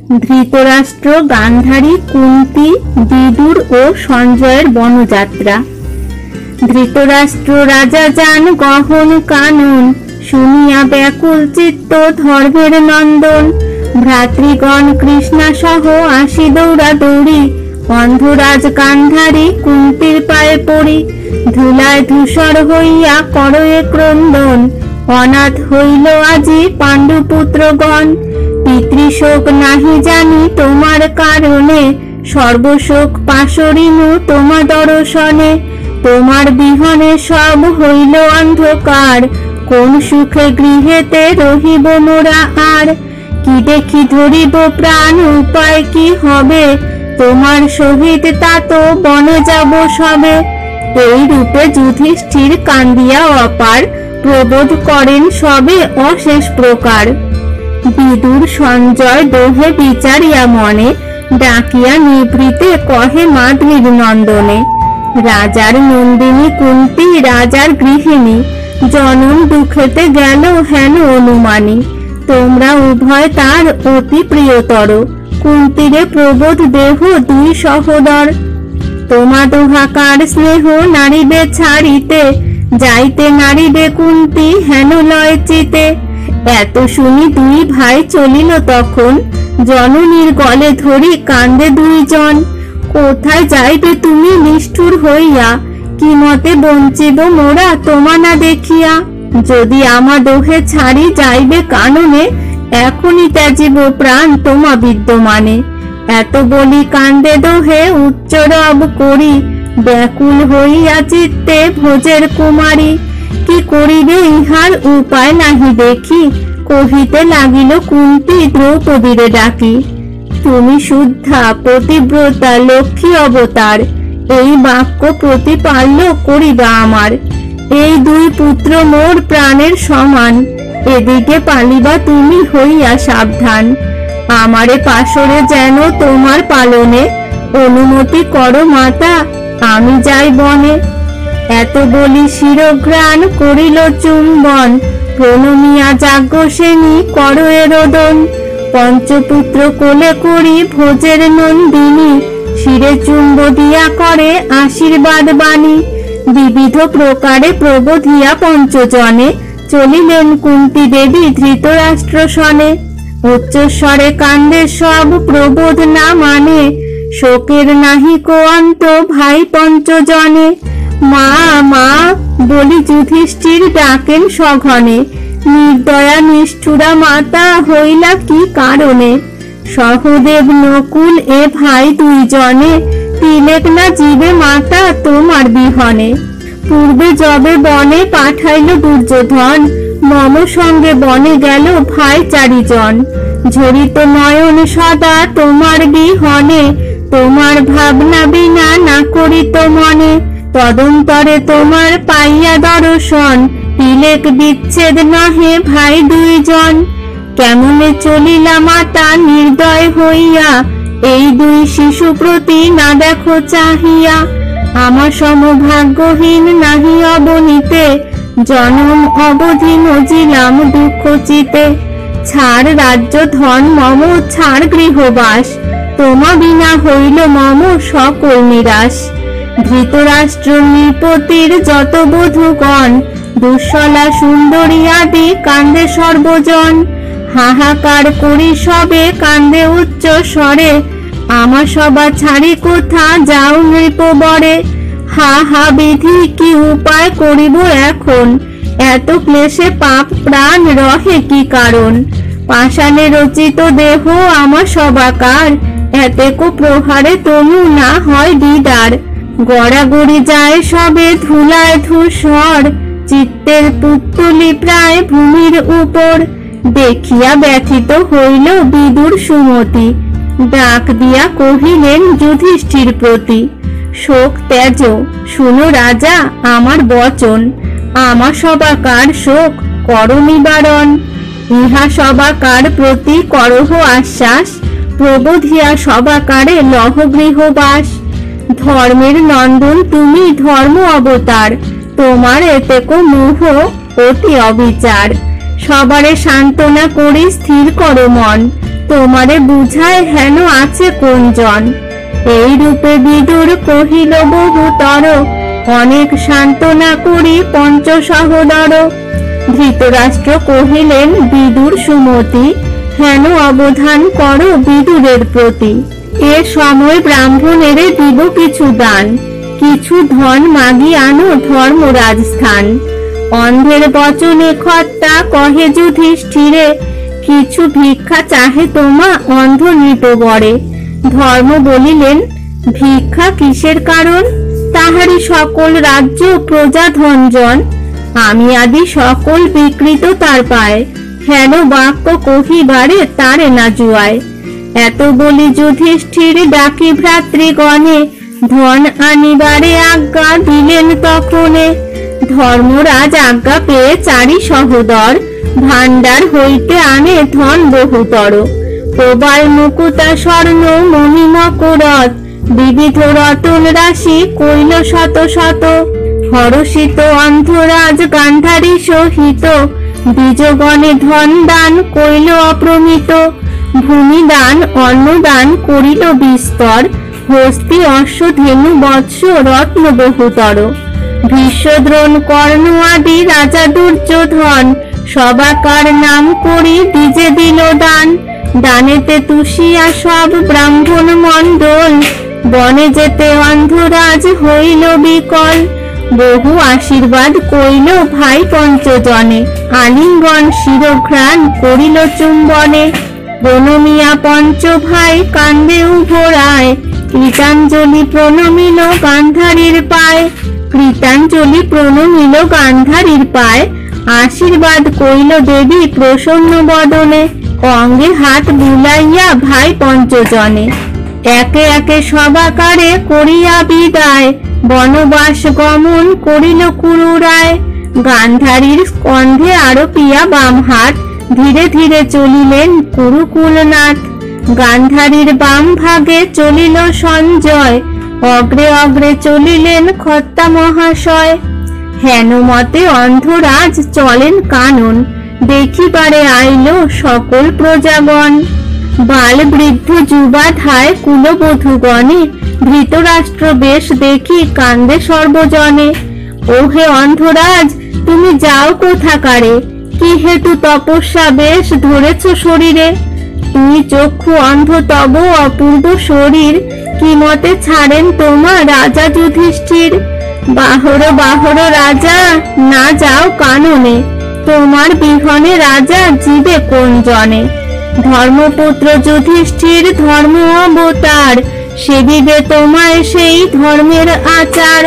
ধৃতরাষ্ট্র, গান্ধারী, কুন্তী, বিদুর ও সঞ্জয়ের বনযাত্রা। ধৃতরাষ্ট্র রাজা যান গহন কানন, শুনিয়া ব্যাকুল চিত্ত ধর্মের নন্দন। ভ্রাতৃগণ কৃষ্ণা সহ আসি দৌড়া দৌড়ি, অন্ধরাজ গান্ধারী কুন্তীর পায়ে পড়ি। ধুলায় ধূসর হইয়া করয়ে ক্রন্দন, অনাথ হইল আজি পাণ্ডুপুত্রগণ। পিতৃশোক নাহি জানি তোমার কারণে, সর্বশোক পাশরিনু তোমা দর্শনে। তোমার বিহনে সব হইল অন্ধকার, কোন সুখে গৃহেতে রহিব মোরা আর। কি দেখি ধরিব প্রাণ, উপায় কি হবে, তোমার সহিত তা তো বনে যাব সবে। এই রূপে যুধিষ্ঠির কান্দিয়া অপার, প্রবোধ করেন সবে অশেষ প্রকার। বিদুর সঞ্জয় দোহে বিচারিয়া মনে, ডাকিয়া নিভৃতে কহে মাধবীর নন্দনে। রাজার নন্দিনী কুন্তী রাজার গৃহিণী, জনম দুঃখেতে গেল হেন অনুমানী। তোমরা উভয় তার অতি প্রিয়তর, কুন্তীরে প্রবোধ দেহ দুই সহোদর। তোমা দোহাকার স্নেহ নারীবে ছাড়িতে, যাইতে নারীবে কুন্তী হেন লয় চিতে। এত শুনি দুই ভাই চলিল তখন, জননীর গলে ধরি কান্দে দুইজন। কোথায় যাইবে তুমি নিষ্ঠুর হইয়া, কি মতে বঞ্চিব মোরা তোমা না দেখিয়া। যদি আমা দোহে ছাড়ি যাইবে কাননে, এখনই ত্যাজিব প্রাণ তোমা বিদ্যমানে। এত বলি কান্দে দোহে উচ্চ রব করি, ব্যাকুল হইয়া চিত্তে ভোজের কুমারী। কি করিবে ইহার উপায় নাহি দেখি, কহিতে লাগিল কুন্তী দ্রৌপদীরে ডাকি। তুমি শুদ্ধা পতিব্রতা লক্ষ্মী অবতার, এই বাক্য প্রতিপাল্য করিবা আমার। এই দুই পুত্র মোর প্রাণের সমান, এদিকে পালিবা তুমি হইয়া সাবধান। আমারে পাশরে যেন তোমার পালনে, অনুমতি করো মাতা আমি যাই বনে। এত বলি শিরঘ্রাণ করিল চুম্বন, প্রণমিয়া যাজ্ঞসেনী করো রোদন। পঞ্চপুত্র কোলে করি ভোজের নন্দিনী, শিরে চুম্ব দিয়া করে আশীর্বাদ বাণী। বিবিধ প্রকারে প্রবোধিয়া পঞ্চজনে, চলিলেন কুন্তী দেবী ধৃতরাষ্ট্র সনে। উচ্চস্বরে কান্দে সব প্রবোধ না মানে, শোকের নাহি কো অন্ত ভাই পঞ্চজনে। মা মা বলি যুধিষ্ঠির ডাকেন সঘনে, নির্দয়া নিষ্ঠুরা মাতা হইলা কি কারণে। সহদেব নকুল এ ভাই দুইজনে, তিলেক না জীবে মাতা তোমার বিহনে। পূর্বে যবে বনে পাঠাইল দুর্যোধন, মম সঙ্গে বনে গেল ভাই চারিজন। ঝরিত নয়ন সদা তোমার বিহনে, তোমার ভাবনা বিনা না করিত মনে। তদন্তরে তোমার পাইয়া দর্শন, তিলেক বিচ্ছেদ নহে ভাই দুইজন। কেমনে চলিলা মাতা নির্দয় হইয়া, এই দুই শিশু প্রতি না দেখো চাহিয়া। আমার সমভাগ্যহীন নাহি অবনীতে, জনম অবধি মজিলাম দুঃখ চিতে। ছাড় রাজ্য ধন মম ছাড় গৃহবাস, তোমা বিনা হইল মম সকল নিরাশ। ধৃতরাষ্ট্র নৃপতির যত বধূগণ, দুঃশলা সুন্দরী আদি কান্দে সর্বজন। হাহাকার করি সবে কান্দে উচ্চ স্বরে, আমার সবা ছাড়ি কোথা যাও নৃপবরে। হা হা বিধি কি উপায় করিব এখন, এত ক্লেশে পাপ প্রাণ রহে কি কারণ। পাষাণে রচিত দেহ আমার সবাকার, এতেকো প্রহারে তনু না হয় দিদার। গড়াগড়ি যায় সবে ধুলায় ধূসর, চিত্তের পুত্তলি প্রায় ভূমির উপর। দেখিয়া ব্যথিত হইল বিদুর সুমতি, ডাক দিয়া কহিলেন যুধিষ্ঠির প্রতি। শোক ত্যাজ, শুনো রাজা আমার বচন, আমার সবাকার শোক কর নিবারণ। ইহা সবাকার প্রতি করহ আশ্বাস, প্রবোধিয়া সবাকারে লহ গৃহবাস। ধর্মের নন্দন তুমি ধর্ম অবতার, তোমার এতেকো মোহ অতি অবিচার। সবারে সান্ত্বনা করি স্থির করো মন, তোমারে বুঝায় হেন আছে কোনজন। এই রূপে বিদুর কহিল বহুতর, অনেক সান্ত্বনা করি পঞ্চ সহোদর। ধৃতরাষ্ট্র কহিলেন বিদুর সুমতি, হেন অবধান করো বিদুরের প্রতি। এ সময় ব্রাহ্মণেরে দিব কিছু দান, কিছু ধন মাগি আনো ধর্মরাজ স্থান। অন্ধের বচনে খর্তা কহে যুধিষ্ঠিরে, কিছু ভিক্ষা চাহে তোমা অন্ধ নৃপবরে। ধর্ম বলিলেন, ভিক্ষা কিসের কারণ? তাহারি সকল রাজ্য প্রজা ধনজন, আমি আদি সকল বিকৃত তার পায়। হেন বাক্য কহিবারে তারে না জুয়ায়। এত বলি যুধিষ্ঠির ডাকি ভ্রাতৃগণে, ধন আনিবারে আজ্ঞা দিলেন তখনে। ধর্মরাজ আজ্ঞা পেয়ে চারি সহোদর, ভাণ্ডার হইতে আনে ধন বহুতর। প্রবাল মুকুতা স্বর্ণ মণিমকরত, বিবিধ রতন রাশি কইল শত শত। হরষিত অন্ধরাজ গান্ধারী সহিত, দ্বিজগণে ধন দান কইল অপ্রমিত। ভূমি দান অন্নদান করিল বিস্তর, হস্তি অশ্ব ধেনু বৎস রত্ন বহুতর। ভীষ্মদ্রোণ কর্ণ আদি রাজা দুর্যোধন, সবাকার নাম করি দ্বিজে দিল দান। দানেতে তুষিয়া সব ব্রাহ্মণ মণ্ডল, বনে যেতে অন্ধরাজ হইল বিকল। বহু আশীর্বাদ কইল ভাই পঞ্চজনে, আলিঙ্গন শিরঘ্রাণ করিল চুম্বনে। প্রণমিয়া পঞ্চ ভাই কান্দে উভরায়, কৃতাঞ্জলি প্রণমিল গান্ধারীর পায়। কৃতাঞ্জলি প্রণমিল গান্ধারীর পায়, আশীর্বাদ কইল দেবী প্রসন্ন বদনে। অঙ্গে হাত বুলাইয়া ভাই পঞ্চজনে, একে একে সবাকারে করিয়া বিদায়। বনবাস গমন করিল কুরুরায়, গান্ধারীর স্কন্ধে আরোপিয়া বাম হাত, ধীরে ধীরে চলিলেন কুরুকুলনাথ। গান্ধারীর বাম ভাগে চলিল সঞ্জয়, অগ্রে অগ্রে চলিলেন খত্তা মহাশয়। হেন মতে অন্ধরাজ চলেন কানন, দেখিবারে আইল সকল প্রজাগণ। বাল বৃদ্ধ যুবা ধায় কুলবধূগণে, ধৃতরাষ্ট্র বেশ দেখি কান্দে সর্বজনে। ওহে অন্ধরাজ তুমি যাও কোথাকারে, কি হেতু তপস্যা বেশ ধরেছ শরীরে? তুই চক্ষু অন্ধ তব অপূর্ব শরীর, কি মতে ছাড়েন তোমার রাজা যুধিষ্ঠির? বাহর বাহর রাজা, না যাও কাননে, তোমার বিহনে রাজা জীবে কোন জনে? ধর্মপুত্র যুধিষ্ঠির ধর্ম অবতার, সেবিবে তোমায় সেই ধর্মের আচার।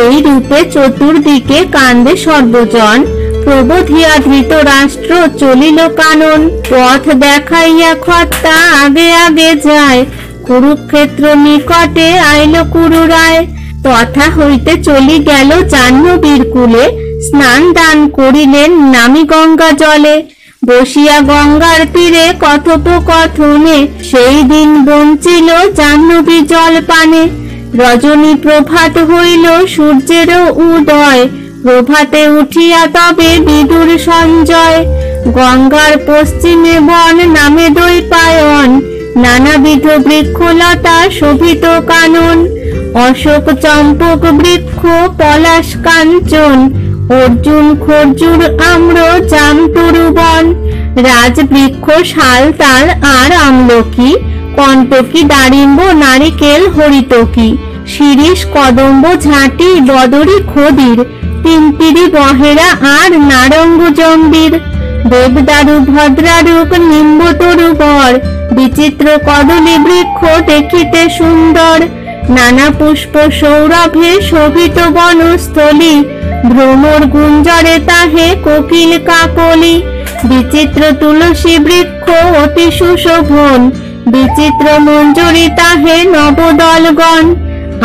এই রূপে চতুর্দিকে কান্দে সর্বজন, প্রবোধিয়া ধৃতরাষ্ট্র চলিল কানন। পথ দেখাইয়া খত্তা আগে আগে যায়, কুরুক্ষেত্র নিকটে আইল কুরুরায়। তথা হইতে চলি গেল জাহ্নবীর কুলে, স্নান দান করিলেন নামি গঙ্গা জলে। বসিয়া গঙ্গার তীরে কথোপকথনে, সেই দিন বঞ্চিল জাহ্নবী জল পানে। রজনী প্রভাত হইল সূর্যেরও উদয়, প্রভাতে উঠিয়া তবে বিদুর সঞ্জয়। গঙ্গার পশ্চিমে বন নামে দৈপায়ন, নানাবিধ বৃক্ষলতা শোভিত কানন। অশোক চম্পক বৃক্ষ পলাশ কাঞ্চন, অর্জুন খর্জুর আম্র জাম তরুবন। রাজবৃক্ষ শাল তাল আর আমলকি, কণ্টকি দারিম্ব নারিকেল হরিতকি। শিরীষ কদম্ব ঝাঁটি বদরি খদির, তিনতিরি বহেরা আর নারঙ্গ জম্বির। দেবদারু ভদ্রারূপ নিম্ব তরুবর, বিচিত্র কদলী বৃক্ষ দেখিতে সুন্দর। নানা পুষ্প সৌরভে শোভিত বনস্থলী, ভ্রমর গুঞ্জরে তাহে কোকিল কাকলি। বিচিত্র তুলসী বৃক্ষ অতি সুশোভন, বিচিত্র মঞ্জরি তাহে নবদলগণ।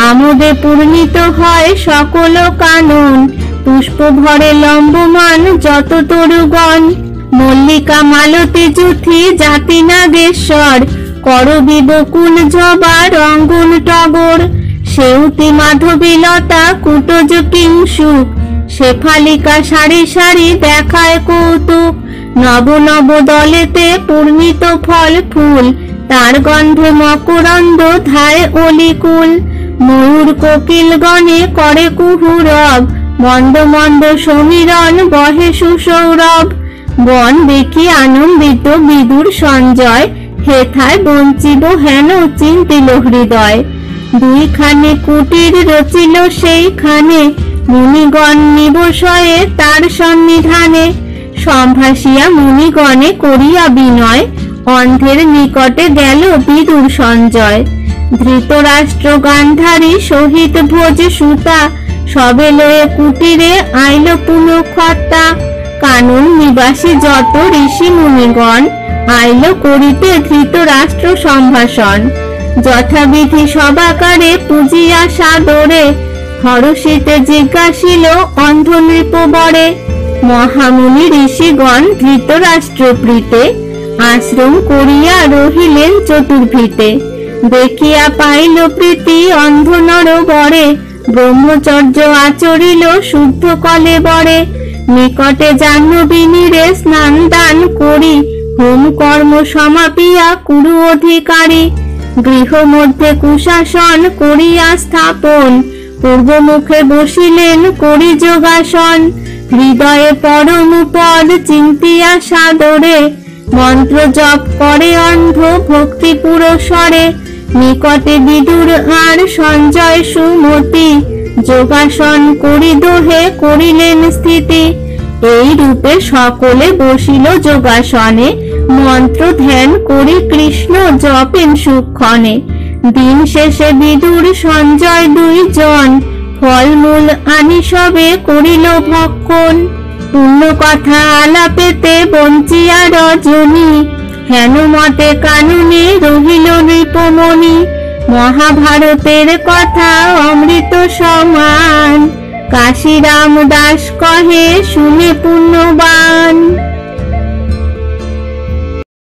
আমোদে পূর্ণিত হয় সকল কানন, পুষ্প ভরে লম্বমান যত তরুগণ। মল্লিকা মালতী যুথি জাতি নাগেশ্বর, করবী বকুল জবা রঙ্গন টগর। সেউতি মাধবী লতা কুটজ কিংসুক, শেফালিকা সারি সারি দেখায় কৌতুক। নব নব দলেতে পূর্ণিত ফল ফুল, তার গন্ধে মকরন্দ ধায় অলিকুল। ময়ূর কোকিল গণে করে কুহুরব, মন্দ মন্দ সমীরণ বহে সুসৌরভ। বন দেখি আনন্দিত বিদুর সঞ্জয়, হেথায় বঞ্চিব হেন চিন্তিল হৃদয়। দুইখানে কুটির রচিল সেইখানে, মুনিগণ নিবসয়ে তার সন্নিধানে। সম্ভাসিয়া মুনিগণে করিয়া বিনয়, অন্ধের নিকটে গেল বিদুর সঞ্জয়। ধৃতরাষ্ট্র গান্ধারী সহিত ভোজ সুতা, সবে লয়ে কুটিরে আইল পুনঃকর্তা। কানন নিবাসী যত ঋষি মুনিগণ, আইল করিতে ধৃতরাষ্ট্র সম্ভাষণ। যথাবিধি সবাকারে পূজিয়া সাদরে, হরষিতে জিজ্ঞাসিল অন্ধ নৃপবরে। মহামুনি ঋষিগণ ধৃতরাষ্ট্র প্রীতে, আশ্রম করিয়া রহিলেন চতুর্ভীতে। দেখিয়া পাইল প্রীতি অন্ধ নরবরে, ব্রহ্মচর্য আচরিল শুদ্ধ কলেবরে। নিকটে জাহ্নবী নীরে স্নান দান করি, হোম কর্ম সমাপিয়া কুরু অধিকারী। গৃহ মধ্যে কুশাসন করিয়া স্থাপন, পূর্বমুখে বসিলেন করি যোগাসন। হৃদয়ে পরম পদ চিন্তিয়া সাদরে, মন্ত্র জপ করে অন্ধ ভক্তি পুরস্বরে। নিকটে বিদুর আর সঞ্জয় সুমতি, যোগাসন করি দোহে করিলেন স্থিতি। এই রূপে সকলে বসিল যোগাসনে, মন্ত্র ধ্যান করি কৃষ্ণ জপেন সুক্ষণে। দিন শেষে বিদুর সঞ্জয় দুইজন, ফলমূল আনি সবে করিল ভক্ষণ। পূর্ণ কথা আলাপেতে বঞ্চিয়া রজনী, হেন মতে কাননে রহিল নৃপমণি। মহাভারতের কথা অমৃত সমান, কাশীরাম দাস কহে শুনে পুণ্যবান।